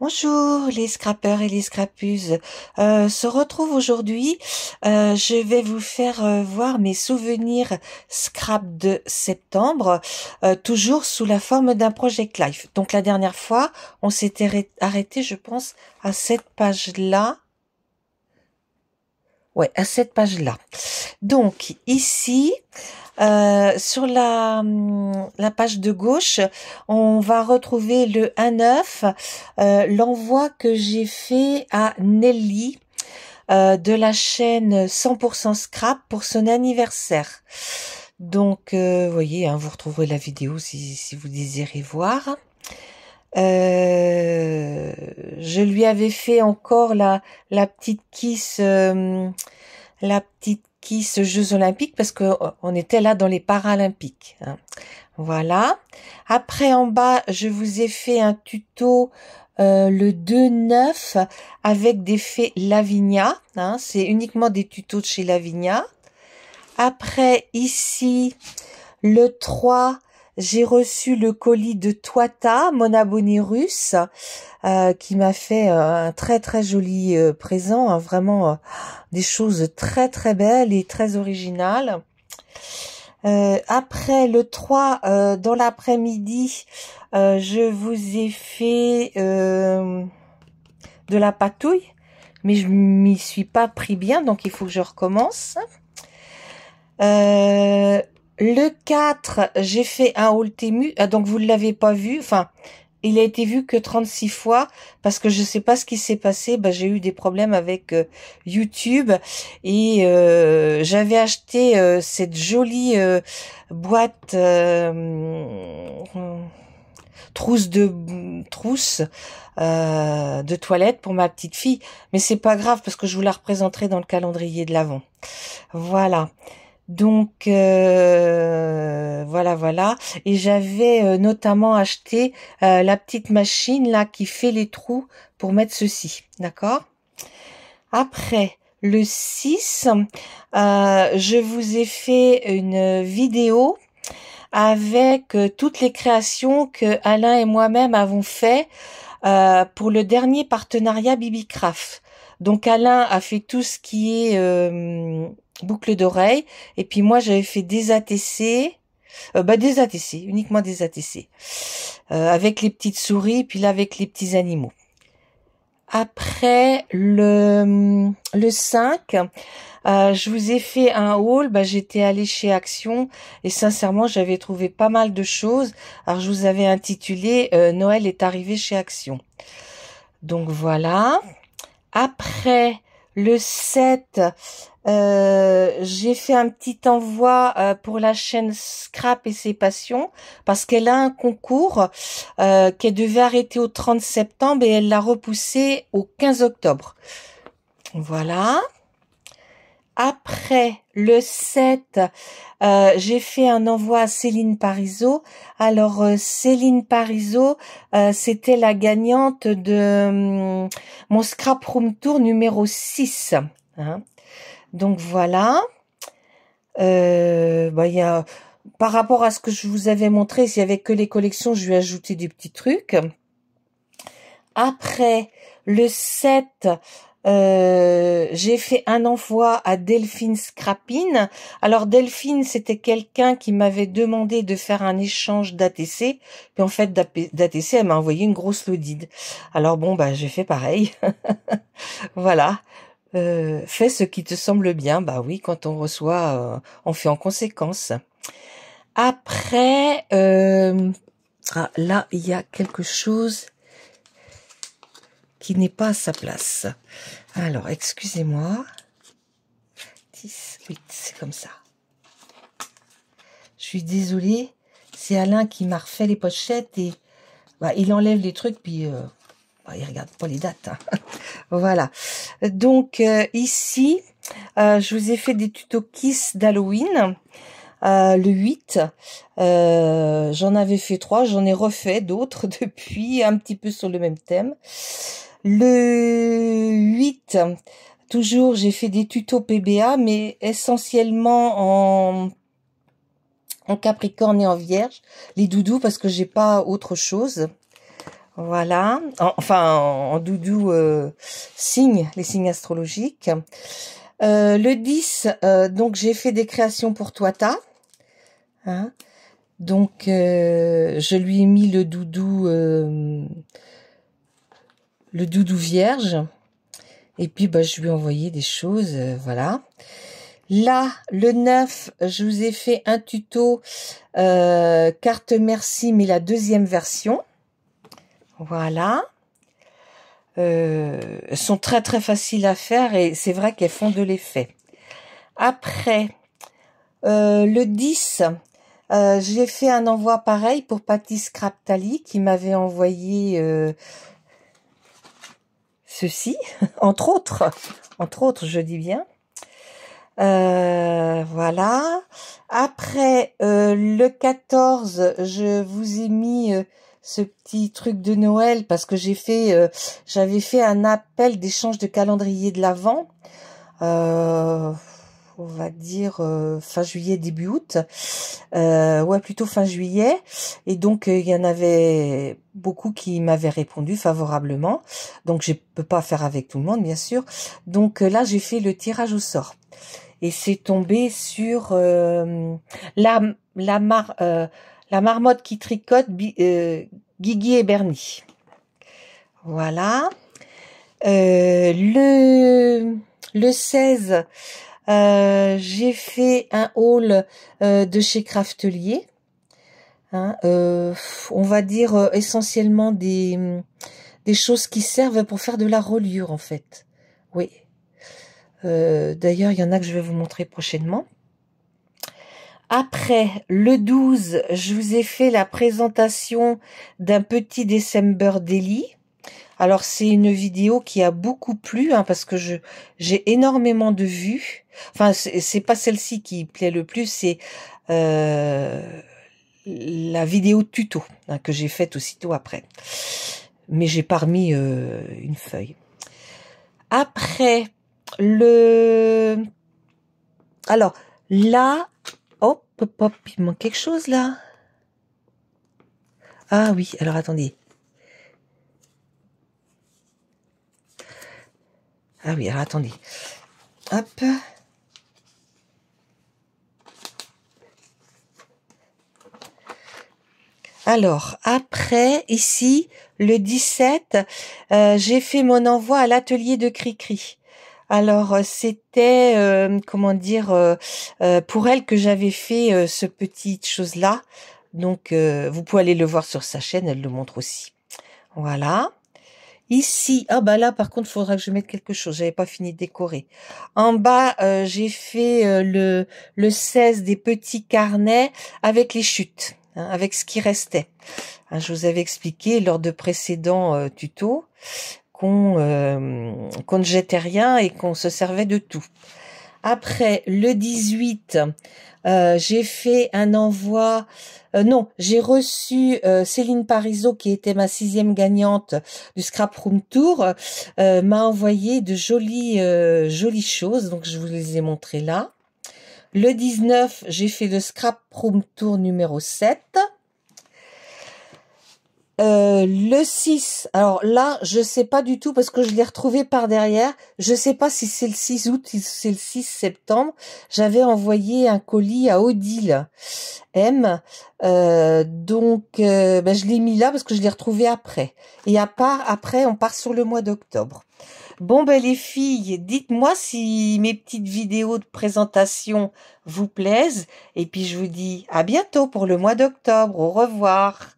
Bonjour les scrappeurs et les scrappeuses. Se retrouve aujourd'hui. Je vais vous faire voir mes souvenirs scrap de septembre, toujours sous la forme d'un Project Life. Donc la dernière fois, on s'était arrêté, je pense, à cette page-là. Ouais, à cette page-là. Donc ici, sur la page de gauche, on va retrouver le 1/9, l'envoi que j'ai fait à Nelly de la chaîne 100% Scrap pour son anniversaire. Donc, vous voyez, hein, vous retrouverez la vidéo si vous désirez voir. Je lui avais fait encore la petite kiss, Jeux Olympiques parce que on était là dans les Paralympiques, hein. Voilà. Après, en bas, je vous ai fait un tuto le 2/9 avec des fées Lavinia, hein. C'est uniquement des tutos de chez Lavinia. Après, ici, le 3, j'ai reçu le colis de Toita, mon abonné russe, qui m'a fait un très très joli présent, hein, vraiment des choses très très belles et très originales. Après le 3, dans l'après-midi, je vous ai fait de la patouille, mais je m'y suis pas pris bien, donc il faut que je recommence. Le 4, j'ai fait un haul Temu, donc vous ne l'avez pas vu, enfin, il a été vu que 36 fois, parce que je sais pas ce qui s'est passé, j'ai eu des problèmes avec YouTube, et j'avais acheté cette jolie boîte trousse de toilette pour ma petite fille, mais c'est pas grave, parce que je vous la représenterai dans le calendrier de l'Avent. Voilà. Donc voilà. Et j'avais notamment acheté la petite machine là qui fait les trous pour mettre ceci, d'accord? Après le 6, je vous ai fait une vidéo avec toutes les créations que Alain et moi-même avons fait pour le dernier partenariat Bibicraft. Donc Alain a fait tout ce qui est boucle d'oreille, et puis moi j'avais fait des ATC, des ATC, uniquement des ATC, avec les petites souris, puis là avec les petits animaux. Après le 5, je vous ai fait un haul, j'étais allée chez Action et sincèrement j'avais trouvé pas mal de choses. Alors je vous avais intitulé Noël est arrivé chez Action. Donc voilà. Après le 7, j'ai fait un petit envoi pour la chaîne Scrap et ses passions parce qu'elle a un concours qu'elle devait arrêter au 30 septembre et elle l'a repoussé au 15 octobre. Voilà. Après le 7, j'ai fait un envoi à Céline Parizeau. Alors Céline Parizeau, c'était la gagnante de mon Scrap Room Tour numéro 6. Hein. Donc voilà. Y a, par rapport à ce que je vous avais montré, s'il y avait que les collections, je lui ai ajouté des petits trucs. Après le 7, j'ai fait un envoi à Delphine Scrapine. Alors Delphine, c'était quelqu'un qui m'avait demandé de faire un échange d'ATC. Puis en fait, d'ATC, elle m'a envoyé une grosse lodide. Alors bon, j'ai fait pareil. Voilà. Fais ce qui te semble bien. Oui, quand on reçoit, on fait en conséquence. Après, là, il y a quelque chose qui n'est pas à sa place. Alors, excusez-moi. 10, 8, c'est comme ça. Je suis désolée. C'est Alain qui m'a refait les pochettes et il enlève les trucs puis il regarde pas les dates. Hein. Voilà. Donc ici, je vous ai fait des tutos Kiss d'Halloween. Le 8, j'en avais fait 3, j'en ai refait d'autres depuis, un petit peu sur le même thème. Le 8, toujours j'ai fait des tutos PBA, mais essentiellement en Capricorne et en Vierge, les doudous parce que j'ai pas autre chose. Voilà, en doudou signe, les signes astrologiques. Le 10, donc j'ai fait des créations pour Toita. Hein. Donc je lui ai mis le doudou vierge. Et puis bah, je lui ai envoyé des choses, voilà. Là, le 9, je vous ai fait un tuto carte merci, mais la deuxième version. Voilà. Elles sont très très faciles à faire et c'est vrai qu'elles font de l'effet. Après, le 10, j'ai fait un envoi pareil pour Patty Scraptali qui m'avait envoyé ceci, entre autres, je dis bien. Voilà. Après, le 14, je vous ai mis ce petit truc de Noël parce que j'avais fait un appel d'échange de calendrier de l'Avent. On va dire fin juillet, début août. Ouais, plutôt fin juillet. Et donc, il y en avait beaucoup qui m'avaient répondu favorablement. Donc, je peux pas faire avec tout le monde, bien sûr. Donc, là, j'ai fait le tirage au sort. Et c'est tombé sur la marmotte qui tricote, Guigui et Bernie. Voilà. Le 16, j'ai fait un haul de chez Craftelier. Hein, on va dire essentiellement des choses qui servent pour faire de la reliure en fait. Oui. D'ailleurs, il y en a que je vais vous montrer prochainement. Après, le 12, je vous ai fait la présentation d'un petit December Daily. Alors, c'est une vidéo qui a beaucoup plu, hein, parce que j'ai énormément de vues. Enfin, c'est pas celle-ci qui plaît le plus, c'est la vidéo tuto hein, que j'ai faite aussitôt après. Mais j'ai pas remis une feuille. Après, alors, là... Hop, hop, hop, il manque quelque chose, là. Ah oui, alors attendez. Ah oui, alors attendez. Hop. Alors, après, ici, le 17, j'ai fait mon envoi à l'atelier de Cricri. Alors, c'était, comment dire, pour elle que j'avais fait ce petit chose-là. Donc, vous pouvez aller le voir sur sa chaîne, elle le montre aussi. Voilà. Ici, ah bah là, par contre, il faudra que je mette quelque chose. J'avais pas fini de décorer. En bas, j'ai fait le 16 des petits carnets avec les chutes, hein, avec ce qui restait. Hein, je vous avais expliqué lors de précédents tutos qu'on ne jetait rien et qu'on se servait de tout. Après, le 18, j'ai fait un envoi... non, j'ai reçu Céline Parizeau, qui était ma 6e gagnante du Scrap Room Tour, m'a envoyé de jolies choses, donc je vous les ai montrées là. Le 19, j'ai fait le Scrap Room Tour numéro 7. Le 6, alors là, je sais pas du tout parce que je l'ai retrouvé par derrière. Je sais pas si c'est le 6 août, si c'est le 6 septembre. J'avais envoyé un colis à Odile M. Donc, ben, je l'ai mis là parce que je l'ai retrouvé après. Et après, on part sur le mois d'octobre. Bon, ben les filles, dites-moi si mes petites vidéos de présentation vous plaisent. Et puis, je vous dis à bientôt pour le mois d'octobre. Au revoir.